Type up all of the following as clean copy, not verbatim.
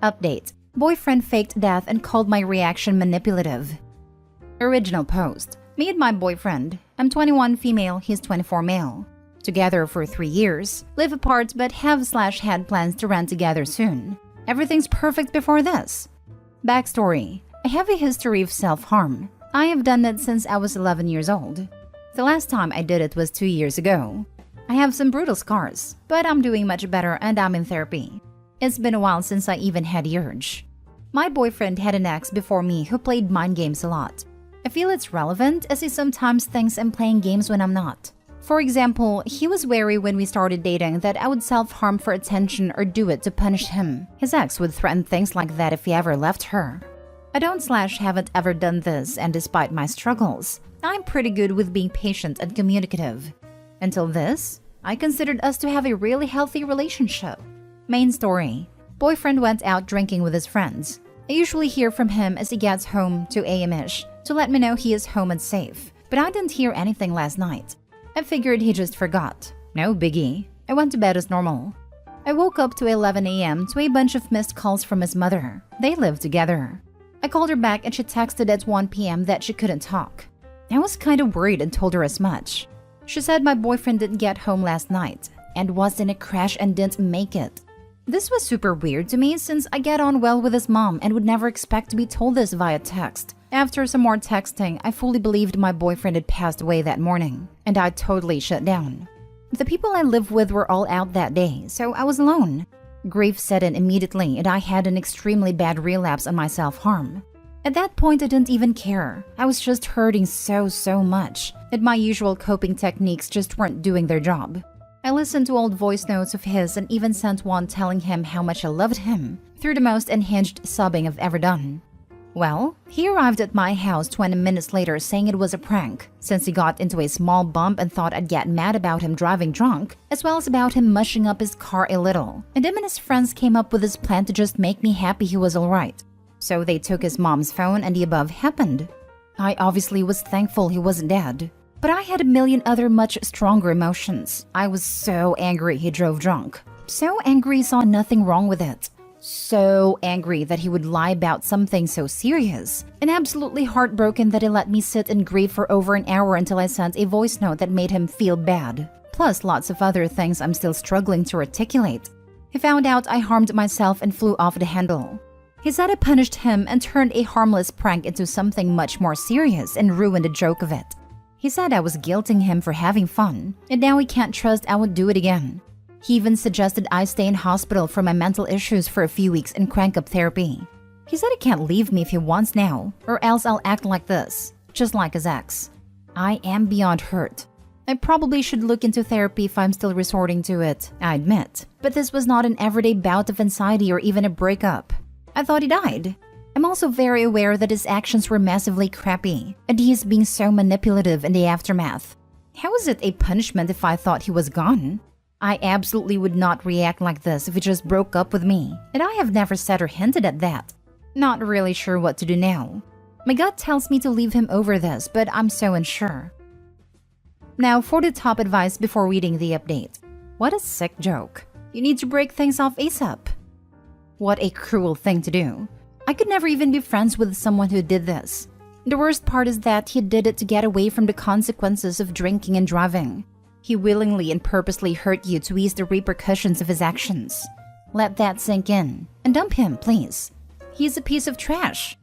Update. Boyfriend faked death and called my reaction manipulative. Original post. Me and my boyfriend. I'm 21 female, he's 24 male. Together for 3 years. Live apart but have/had plans to rent together soon. Everything's perfect before this. Backstory. I have a history of self-harm. I have done it since I was 11 years old. The last time I did it was 2 years ago. I have some brutal scars, but I'm doing much better and I'm in therapy. It's been a while since I even had the urge. My boyfriend had an ex before me who played mind games a lot. I feel it's relevant as he sometimes thinks I'm playing games when I'm not. For example, he was wary when we started dating that I would self-harm for attention or do it to punish him. His ex would threaten things like that if he ever left her. I don't/haven't ever done this, and despite my struggles, I'm pretty good with being patient and communicative. Until this, I considered us to have a really healthy relationship. Main story. Boyfriend went out drinking with his friends. I usually hear from him as he gets home 2 a.m.-ish to let me know he is home and safe, but I didn't hear anything last night. I figured he just forgot. No biggie. I went to bed as normal. I woke up to 11 a.m. to a bunch of missed calls from his mother. They live together. I called her back and she texted at 1 p.m. that she couldn't talk. I was kind of worried and told her as much. She said my boyfriend didn't get home last night and was in a crash and didn't make it. This was super weird to me since I get on well with his mom and would never expect to be told this via text. After some more texting, I fully believed my boyfriend had passed away that morning, and I totally shut down. The people I live with were all out that day, so I was alone. Grief set in immediately and I had an extremely bad relapse on my self-harm. At that point, I didn't even care. I was just hurting so much that my usual coping techniques just weren't doing their job. I listened to old voice notes of his and even sent one telling him how much I loved him, through the most unhinged sobbing I've ever done. Well, he arrived at my house 20 minutes later saying it was a prank, since he got into a small bump and thought I'd get mad about him driving drunk, as well as about him mushing up his car a little, and him and his friends came up with this plan to just make me happy he was alright. So they took his mom's phone and the above happened. I obviously was thankful he wasn't dead. But I had a million other much stronger emotions. I was so angry he drove drunk. So angry he saw nothing wrong with it. So angry that he would lie about something so serious. And absolutely heartbroken that he let me sit in grief for over an hour until I sent a voice note that made him feel bad. Plus lots of other things I'm still struggling to articulate. He found out I harmed myself and flew off the handle. He said I punished him and turned a harmless prank into something much more serious and ruined the joke of it. He said I was guilting him for having fun, and now he can't trust I would do it again. He even suggested I stay in hospital for my mental issues for a few weeks and crank up therapy. He said he can't leave me if he wants now, or else I'll act like this, just like his ex. I am beyond hurt. I probably should look into therapy if I'm still resorting to it, I admit, but this was not an everyday bout of anxiety or even a breakup. I thought he died. I'm also very aware that his actions were massively crappy, and he is being so manipulative in the aftermath. How is it a punishment if I thought he was gone? I absolutely would not react like this if he just broke up with me, and I have never said or hinted at that. Not really sure what to do now. My gut tells me to leave him over this, but I'm so unsure. Now for the top advice before reading the update. What a sick joke. You need to break things off ASAP. What a cruel thing to do. I could never even be friends with someone who did this. The worst part is that he did it to get away from the consequences of drinking and driving. He willingly and purposely hurt you to ease the repercussions of his actions. Let that sink in, and dump him, please. He's a piece of trash.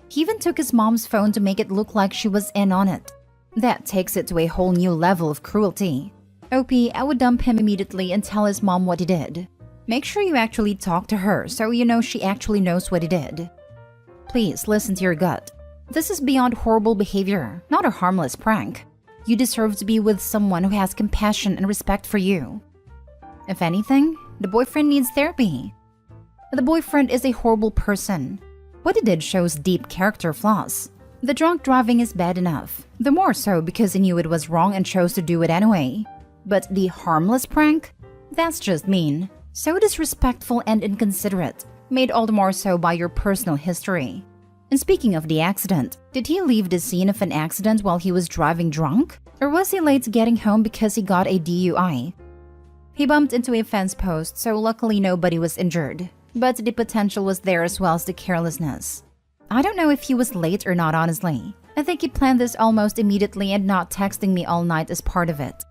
He even took his mom's phone to make it look like she was in on it. That takes it to a whole new level of cruelty. OP, I would dump him immediately and tell his mom what he did. Make sure you actually talk to her so you know she actually knows what he did. Please listen to your gut. This is beyond horrible behavior, not a harmless prank. You deserve to be with someone who has compassion and respect for you. If anything, the boyfriend needs therapy. The boyfriend is a horrible person. What he did shows deep character flaws. The drunk driving is bad enough, the more so because he knew it was wrong and chose to do it anyway. But the harmless prank? That's just mean. So disrespectful and inconsiderate, made all the more so by your personal history. And speaking of the accident, did he leave the scene of an accident while he was driving drunk? Or was he late getting home because he got a DUI? He bumped into a fence post, so luckily nobody was injured. but the potential was there as well as the carelessness. I don't know if he was late or not, honestly. I think he planned this almost immediately and not texting me all night as part of it.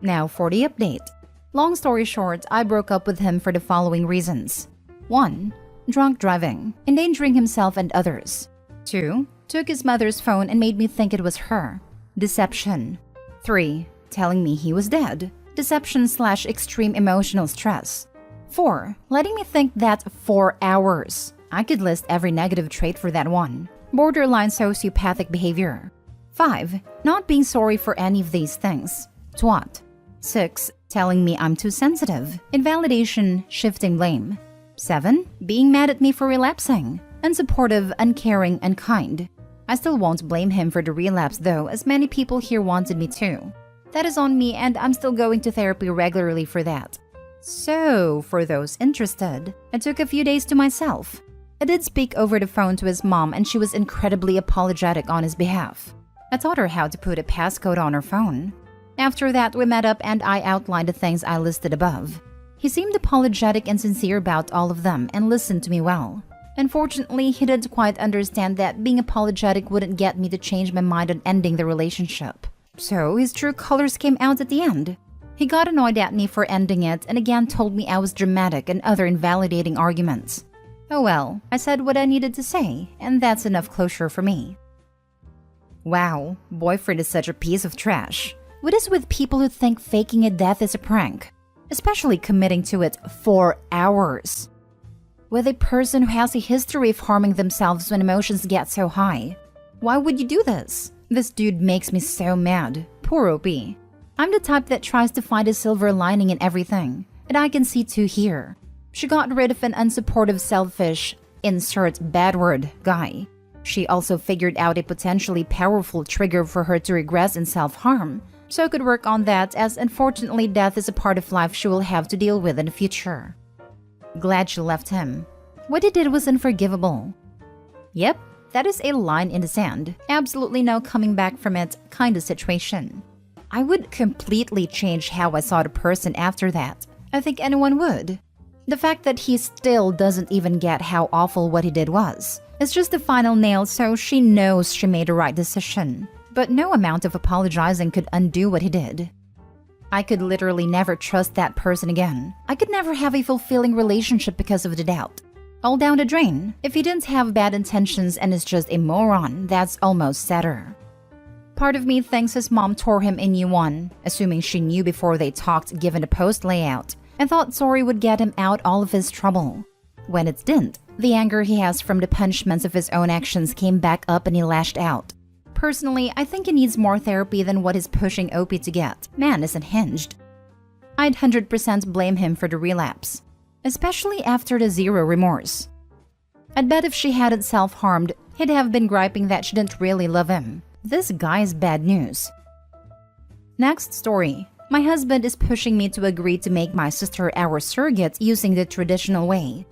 Now for the update. Long story short, I broke up with him for the following reasons. 1. Drunk driving, endangering himself and others. 2. Took his mother's phone and made me think it was her. Deception. 3. Telling me he was dead. Deception/extreme emotional stress. 4. Letting me think that 4 hours. I could list every negative trait for that one. Borderline sociopathic behavior. 5. Not being sorry for any of these things. Twat. 6. Telling me I'm too sensitive. Invalidation, shifting blame. 7. Being mad at me for relapsing. Unsupportive, uncaring, unkind. I still won't blame him for the relapse though, as many people here wanted me to. That is on me and I'm still going to therapy regularly for that. So, for those interested, I took a few days to myself. I did speak over the phone to his mom and she was incredibly apologetic on his behalf. I taught her how to put a passcode on her phone. After that, we met up and I outlined the things I listed above. He seemed apologetic and sincere about all of them and listened to me well. Unfortunately, he didn't quite understand that being apologetic wouldn't get me to change my mind on ending the relationship. So his true colors came out at the end. He got annoyed at me for ending it and again told me I was dramatic and other invalidating arguments. Oh well, I said what I needed to say, and that's enough closure for me. Wow, boyfriend is such a piece of trash. What is with people who think faking a death is a prank? Especially committing to it 4 hours. With a person who has a history of harming themselves when emotions get so high. Why would you do this? This dude makes me so mad. Poor OP. I'm the type that tries to find a silver lining in everything, and I can see too here. She got rid of an unsupportive, selfish, insert bad word, guy. She also figured out a potentially powerful trigger for her to regress in self-harm, so could work on that as unfortunately death is a part of life she will have to deal with in the future. Glad she left him. What he did was unforgivable. Yep, that is a line in the sand. Absolutely no coming back from it kind of situation. I would completely change how I saw the person after that. I think anyone would. The fact that he still doesn't even get how awful what he did was. It's just the final nail, so she knows she made the right decision. But no amount of apologizing could undo what he did. I could literally never trust that person again. I could never have a fulfilling relationship because of the doubt. All down the drain. If he didn't have bad intentions and is just a moron, that's almost sadder. Part of me thinks his mom tore him a new one, assuming she knew before they talked given the post layout, and thought sorry would get him out all of his trouble. When it didn't, the anger he has from the punishments of his own actions came back up and he lashed out. Personally, I think he needs more therapy than what he's pushing OP to get. Man is unhinged. I'd 100% blame him for the relapse, especially after the zero remorse. I'd bet if she hadn't self-harmed, he'd have been griping that she didn't really love him. This guy's bad news. Next story. My husband is pushing me to agree to make my sister our surrogate using the traditional way.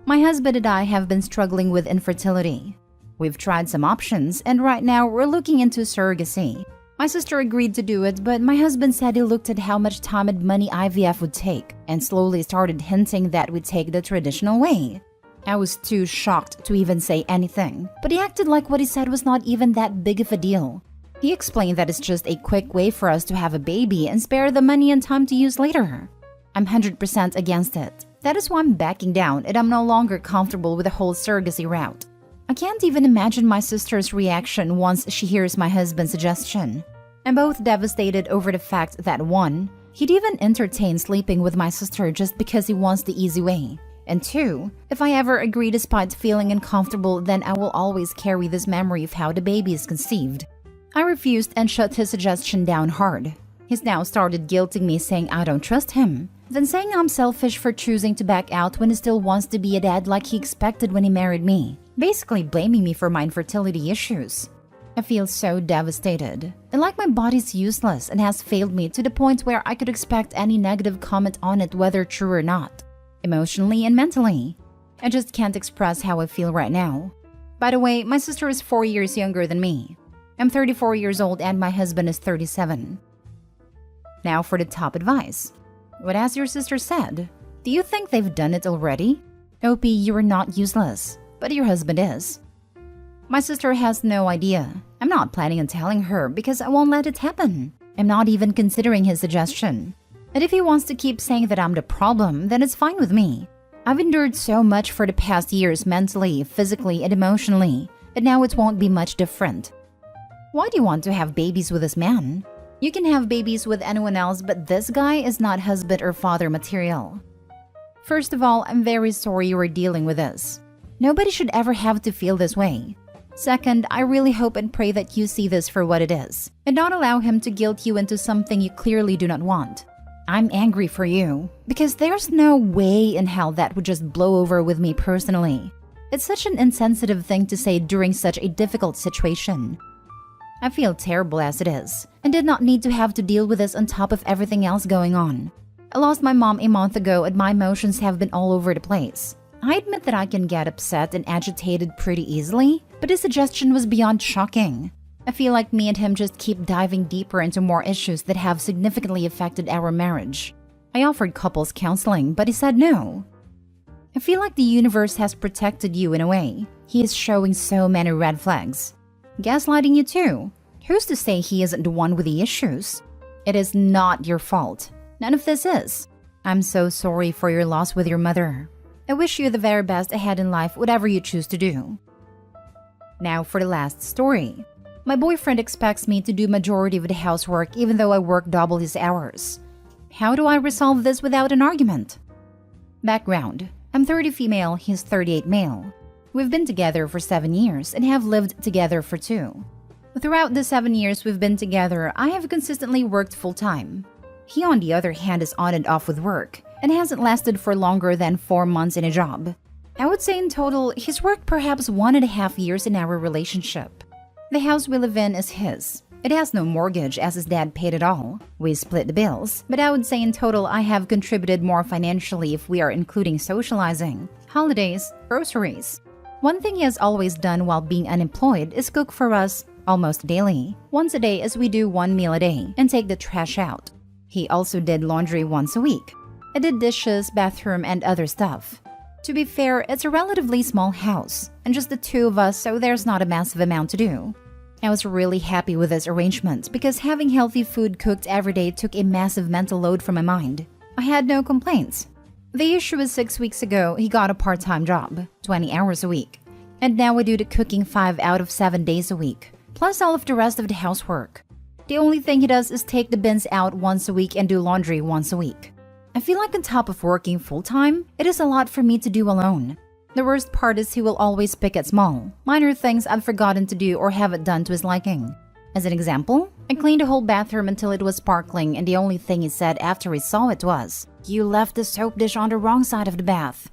My husband and I have been struggling with infertility. We've tried some options, and right now we're looking into surrogacy. My sister agreed to do it, but my husband said he looked at how much time and money IVF would take, and slowly started hinting that we'd take the traditional way. I was too shocked to even say anything, but he acted like what he said was not even that big of a deal. He explained that it's just a quick way for us to have a baby and spare the money and time to use later. I'm 100% against it. That is why I'm backing down, and I'm no longer comfortable with the whole surrogacy route. I can't even imagine my sister's reaction once she hears my husband's suggestion. I'm both devastated over the fact that 1, he'd even entertain sleeping with my sister just because he wants the easy way. And 2, if I ever agree despite feeling uncomfortable, then I will always carry this memory of how the baby is conceived. I refused and shut his suggestion down hard. He's now started guilting me, saying I don't trust him, then saying I'm selfish for choosing to back out when he still wants to be a dad like he expected when he married me. Basically blaming me for my infertility issues. I feel so devastated, and like my body's useless and has failed me to the point where I could expect any negative comment on it whether true or not, emotionally and mentally. I just can't express how I feel right now. By the way, my sister is 4 years younger than me. I'm 34 years old and my husband is 37. Now for the top advice. What has your sister said? Do you think they've done it already? OP, you are not useless, but your husband is. My sister has no idea. I'm not planning on telling her because I won't let it happen. I'm not even considering his suggestion. And if he wants to keep saying that I'm the problem, then it's fine with me. I've endured so much for the past years mentally, physically, and emotionally, and now it won't be much different. Why do you want to have babies with this man? You can have babies with anyone else, but this guy is not husband or father material. First of all, I'm very sorry you are dealing with this. Nobody should ever have to feel this way. Second, I really hope and pray that you see this for what it is, and not allow him to guilt you into something you clearly do not want. I'm angry for you, because there's no way in hell that would just blow over with me personally. It's such an insensitive thing to say during such a difficult situation. I feel terrible as it is, and did not need to have to deal with this on top of everything else going on. I lost my mom a month ago and my emotions have been all over the place. I admit that I can get upset and agitated pretty easily, but his suggestion was beyond shocking. I feel like me and him just keep diving deeper into more issues that have significantly affected our marriage. I offered couples counseling, but he said no. I feel like the universe has protected you in a way. He is showing so many red flags. Gaslighting you too. Who's to say he isn't the one with the issues? It is not your fault. None of this is. I'm so sorry for your loss with your mother. I wish you the very best ahead in life, whatever you choose to do. Now for the last story. My boyfriend expects me to do majority of the housework even though I work double his hours. How do I resolve this without an argument? Background. I'm 30 female, he's 38 male. We've been together for 7 years and have lived together for 2. Throughout the 7 years we've been together, I have consistently worked full-time. He, on the other hand, is on and off with work and hasn't lasted for longer than 4 months in a job. I would say in total, he's worked perhaps 1.5 years in our relationship. The house we live in is his. It has no mortgage as his dad paid it all. We split the bills, but I would say in total I have contributed more financially if we are including socializing, holidays, groceries. One thing he has always done while being unemployed is cook for us almost daily, once a day as we do 1 meal a day, and take the trash out. He also did laundry once a week. I did dishes, bathroom, and other stuff. To be fair, it's a relatively small house, and just the 2 of us, so there's not a massive amount to do. I was really happy with this arrangement because having healthy food cooked every day took a massive mental load from my mind. I had no complaints. The issue is 6 weeks ago, he got a part-time job, 20 hours a week. And now I do the cooking 5 out of 7 days a week, plus all of the rest of the housework. The only thing he does is take the bins out once a week and do laundry once a week. I feel like on top of working full-time, it is a lot for me to do alone. The worst part is he will always pick at small, minor things I've forgotten to do or haven't done to his liking. As an example, I cleaned the whole bathroom until it was sparkling and the only thing he said after he saw it was, "You left the soap dish on the wrong side of the bath."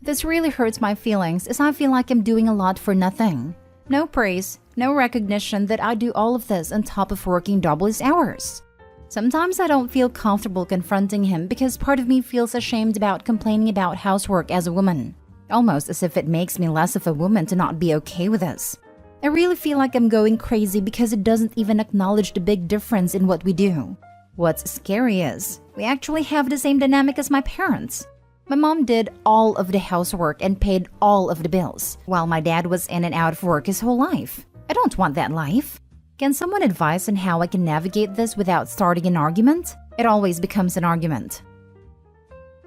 This really hurts my feelings as I feel like I'm doing a lot for nothing. No praise, no recognition that I do all of this on top of working double his hours. Sometimes I don't feel comfortable confronting him because part of me feels ashamed about complaining about housework as a woman. Almost as if it makes me less of a woman to not be okay with this. I really feel like I'm going crazy because it doesn't even acknowledge the big difference in what we do. What's scary is, we actually have the same dynamic as my parents. My mom did all of the housework and paid all of the bills, while my dad was in and out of work his whole life. I don't want that life. Can someone advise on how I can navigate this without starting an argument? It always becomes an argument.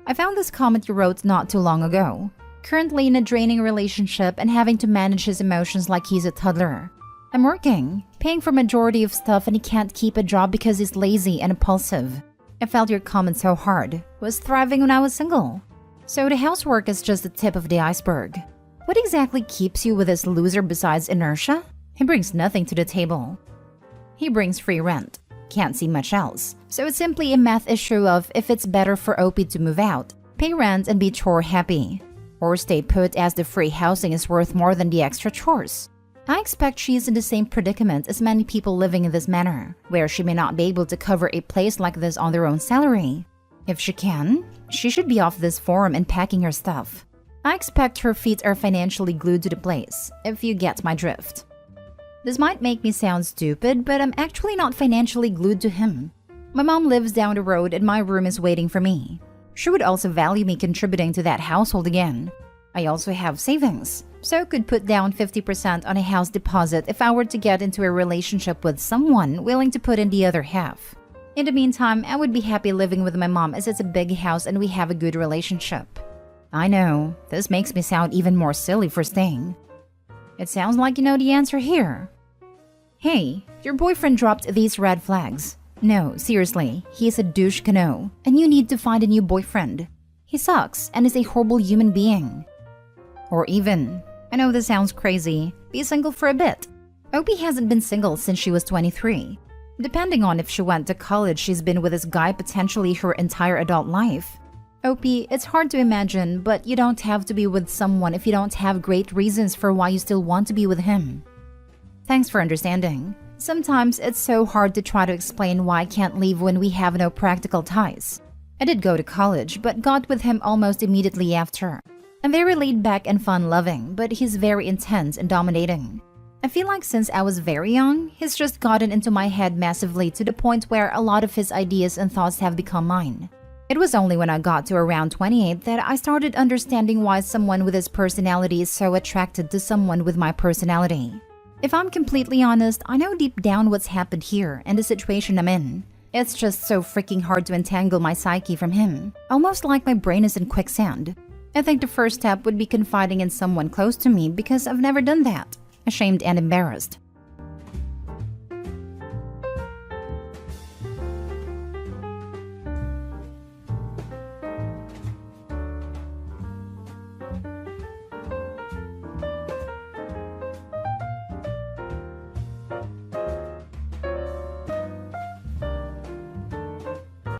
I found this comment you wrote not too long ago. Currently in a draining relationship and having to manage his emotions like he's a toddler. I'm working, paying for majority of stuff and he can't keep a job because he's lazy and impulsive. I felt your comment so hard. Was thriving when I was single. So the housework is just the tip of the iceberg. What exactly keeps you with this loser besides inertia? He brings nothing to the table. He brings free rent. Can't see much else. So it's simply a math issue of if it's better for OP to move out, pay rent and be chore happy, or stay put as the free housing is worth more than the extra chores. I expect she's in the same predicament as many people living in this manner, where she may not be able to cover a place like this on their own salary. If she can, she should be off this forum and packing her stuff. I expect her feet are financially glued to the place, if you get my drift. This might make me sound stupid, but I'm actually not financially glued to him. My mom lives down the road and my room is waiting for me. She would also value me contributing to that household again. I also have savings, so could put down 50% on a house deposit if I were to get into a relationship with someone willing to put in the other half. In the meantime, I would be happy living with my mom as it's a big house and we have a good relationship. I know, this makes me sound even more silly for staying. It sounds like you know the answer here. Hey, your boyfriend dropped these red flags. No, seriously, he is a douche canoe, and you need to find a new boyfriend. He sucks and is a horrible human being. Or even, I know this sounds crazy, be single for a bit. Opie hasn't been single since she was 23. Depending on if she went to college, she's been with this guy potentially her entire adult life. Opie, it's hard to imagine, but you don't have to be with someone if you don't have great reasons for why you still want to be with him. Thanks for understanding. Sometimes it's so hard to try to explain why I can't leave when we have no practical ties. I did go to college, but got with him almost immediately after. I'm very laid back and fun-loving, but he's very intense and dominating. I feel like since I was very young, he's just gotten into my head massively to the point where a lot of his ideas and thoughts have become mine. It was only when I got to around 28 that I started understanding why someone with his personality is so attracted to someone with my personality. If I'm completely honest, I know deep down what's happened here and the situation I'm in. It's just so freaking hard to entangle my psyche from him, almost like my brain is in quicksand. I think the first step would be confiding in someone close to me because I've never done that. Ashamed and embarrassed.